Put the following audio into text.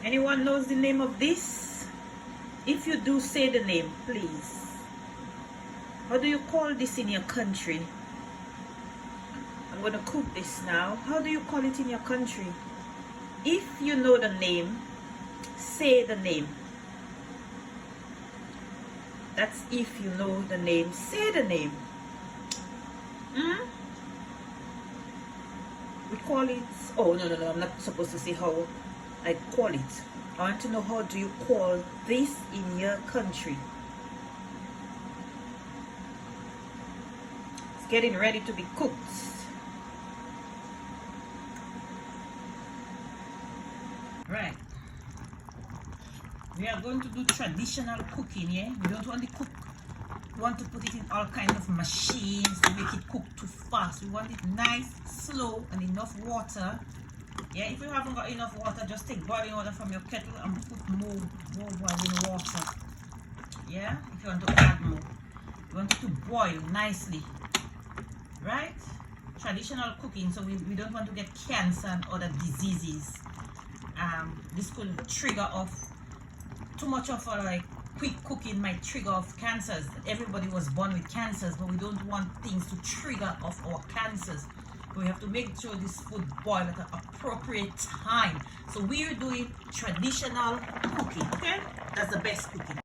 Anyone knows the name of this? If you do, say the name, please. How do you call this in your country? I'm going to cook this now. How do you call it in your country? If you know the name, say the name. That's if you know the name, say the name. We call it, oh no, I'm not supposed to say how I call it. I want to know, how do you call this in your country? It's getting ready to be cooked. Right. We are going to do traditional cooking, yeah? We don't want to cook. We want to put it in all kinds of machines to make it cook too fast. We want it nice, slow, and enough water. Yeah, if you haven't got enough water, just take boiling water from your kettle and put more boiling water. Yeah, if you want to add more. You want it to boil nicely. Right? Traditional cooking, so we don't want to get cancer and other diseases. This could trigger off too much of a quick cooking might trigger off cancers. Everybody was born with cancers, but we don't want things to trigger off our cancers. We have to make sure this food boil at an appropriate time. So we are doing traditional cooking, okay? That's the best cooking.